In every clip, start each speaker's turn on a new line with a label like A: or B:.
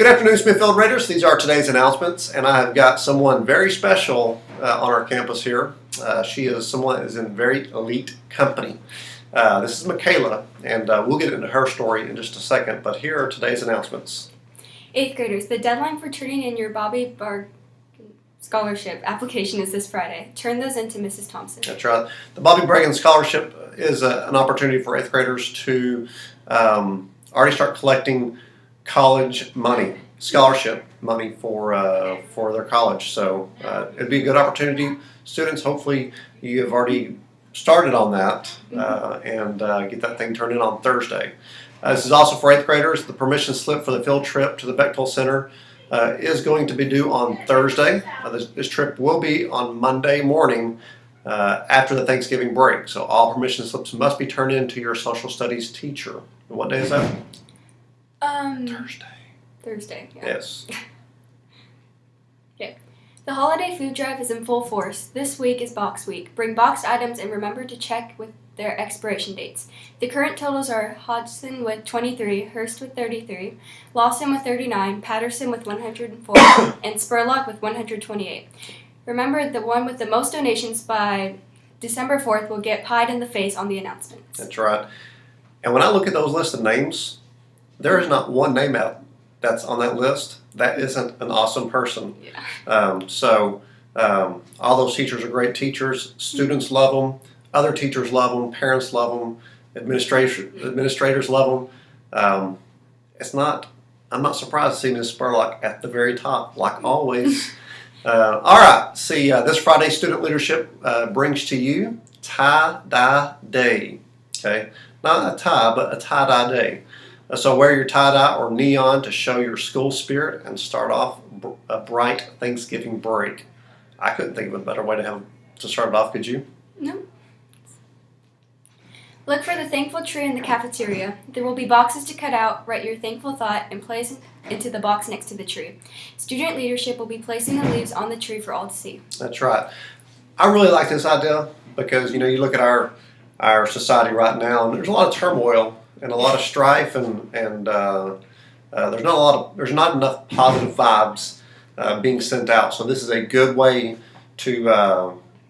A: Good afternoon, Smithfield Raiders. These are today's announcements, and I have got someone very special on our campus here. She is someone that is in very elite company. This is Michaela, and we'll get into her story in just a second, but here are today's announcements.
B: 8th graders, the deadline for turning in your Bobby Bargain Scholarship application is this Friday. Turn those into Mrs. Thompson.
A: That's right. The Bobby Bargain Scholarship is an opportunity for 8th graders to already start collecting college money, scholarship money for their college. So it'd be a good opportunity. Students, hopefully you have already started on that and get that thing turned in on Thursday. This is also for 8th graders. The permission slip for the field trip to the Bechtel Center is going to be due on Thursday. This trip will be on Monday morning after the Thanksgiving break. So all permission slips must be turned in to your social studies teacher. And what day is that?
B: Thursday, yeah.
A: Yes.
B: Okay. The holiday food drive is in full force. This week is Box Week. Bring boxed items and remember to check with their expiration dates. The current totals are Hodgson with 23, Hurst with 33, Lawson with 39, Patterson with 104, and Spurlock with 128. Remember, the one with the most donations by December 4th will get pied in the face on the announcements.
A: That's right. And when I look at those lists of names, there is not one name out that's on that list that isn't an awesome person.
B: Yeah.
A: All those teachers are great teachers. Students love them. Other teachers love them. Parents love them. Administrators love them. I'm not surprised to see Ms. Spurlock at the very top, like always. All right. See, this Friday, Student Leadership brings to you Tie-Dye Day. Okay, not a tie, but a tie-dye day. So wear your tie-dye or neon to show your school spirit and start off a bright Thanksgiving break. I couldn't think of a better way to start it off, could you?
B: No. Look for the thankful tree in the cafeteria. There will be boxes to cut out, write your thankful thought, and place into the box next to the tree. Student leadership will be placing the leaves on the tree for all to see.
A: That's right. I really like this idea because, you look at our society right now, and there's a lot of turmoil and a lot of strife, and there's not enough positive vibes being sent out. So this is a good way to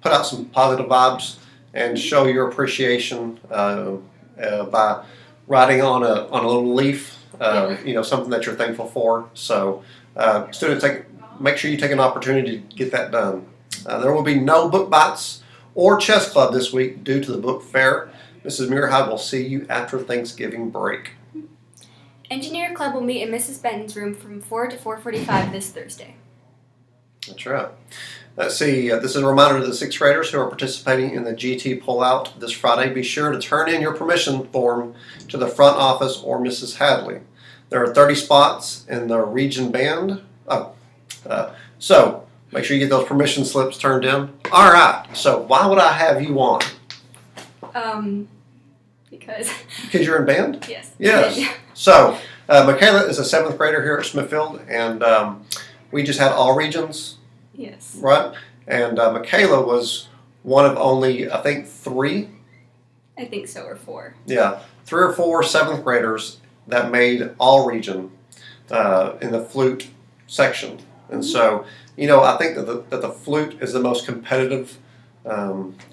A: put out some positive vibes and show your appreciation by writing on a little leaf, something that you're thankful for. So students, make sure you take an opportunity to get that done. There will be no book bites or chess club this week due to the book fair. Mrs. Muirhead will see you after Thanksgiving break.
B: Engineer Club will meet in Mrs. Benton's room from 4 to 4:45 this Thursday.
A: That's right. Let's see, this is a reminder to the 6th graders who are participating in the GT pullout this Friday. Be sure to turn in your permission form to the front office or Mrs. Hadley. There are 30 spots in the region band. So make sure you get those permission slips turned in. All right, so why would I have you on? Because you're in band?
B: Yes.
A: Yes. So, Michaela is a 7th grader here at Smithfield, and we just had all regions.
B: Yes.
A: Right? And Michaela was one of only, I think, 3.
B: I think so, or 4.
A: Yeah, 3 or 4 7th graders that made all region in the flute section. And so, I think that the flute is the most competitive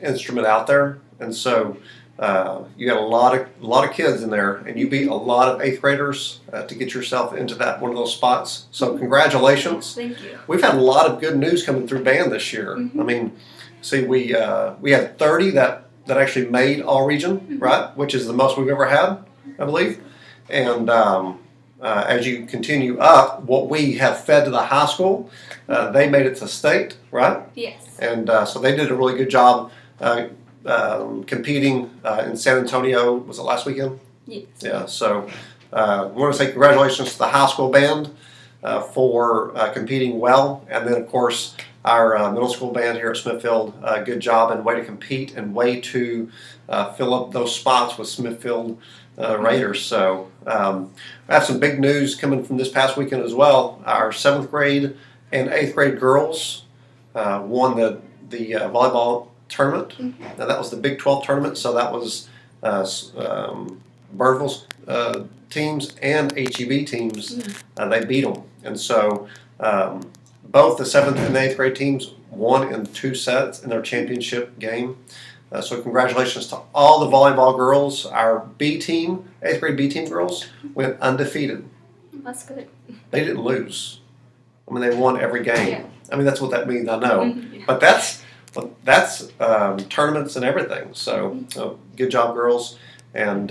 A: instrument out there. And so you got a lot of kids in there, and you beat a lot of 8th graders to get yourself into one of those spots. So congratulations.
B: Thank you.
A: We've had a lot of good news coming through band this year.
B: Mm-hmm.
A: I mean, see, we had 30 that actually made all region, right? Which is the most we've ever had, I believe. And as you continue up, what we have fed to the high school, they made it to state, right?
B: Yes.
A: And so they did a really good job competing in San Antonio. Was it last weekend?
B: Yes.
A: Yeah. So I want to say congratulations to the high school band for competing well, and then of course our middle school band here at Smithfield. Good job and way to compete and way to fill up those spots with Smithfield Raiders. So I have some big news coming from this past weekend as well. Our 7th grade and 8th grade girls won the volleyball tournament. Now that was the Big 12 tournament, so that was Birdville's teams and HEB teams, they beat them. And so both the 7th and 8th grade teams won in 2 sets in their championship game. So congratulations to all the volleyball girls. Our B team, 8th grade B team girls, went undefeated.
B: That's good.
A: They didn't lose. I mean, they won every game.
B: Yeah.
A: I mean, that's what that means, I know.
B: Yeah.
A: But that's tournaments and everything. So good job, girls. And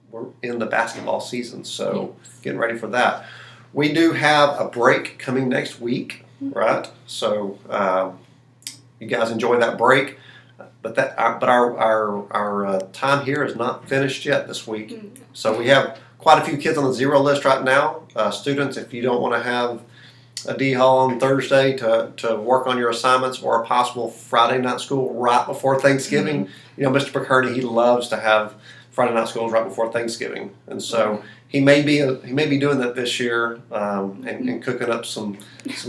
A: we're in the basketball season, so getting ready for that. We do have a break coming next week, right? So you guys enjoy that break. But our time here is not finished yet this week. So we have quite a few kids on the zero list right now. Students, if you don't want to have a D Hall on Thursday to work on your assignments or a possible Friday night school right before Thanksgiving, you know, Mr. McCurdy, he loves to have Friday night schools right before Thanksgiving, and so he may be doing that this year and cooking up some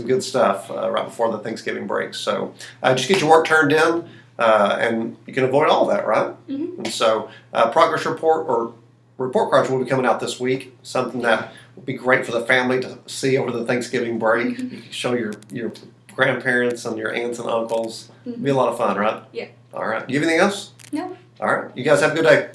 A: good stuff right before the Thanksgiving break. So just get your work turned in. And you can avoid all that, right? And so progress report or report cards will be coming out this week, something that will be great for the family to see over the Thanksgiving break. You can show your grandparents and your aunts and uncles. It'll be a lot of fun, right?
B: Yeah.
A: All right. Do you have anything else?
B: No.
A: All right. You guys have a good day.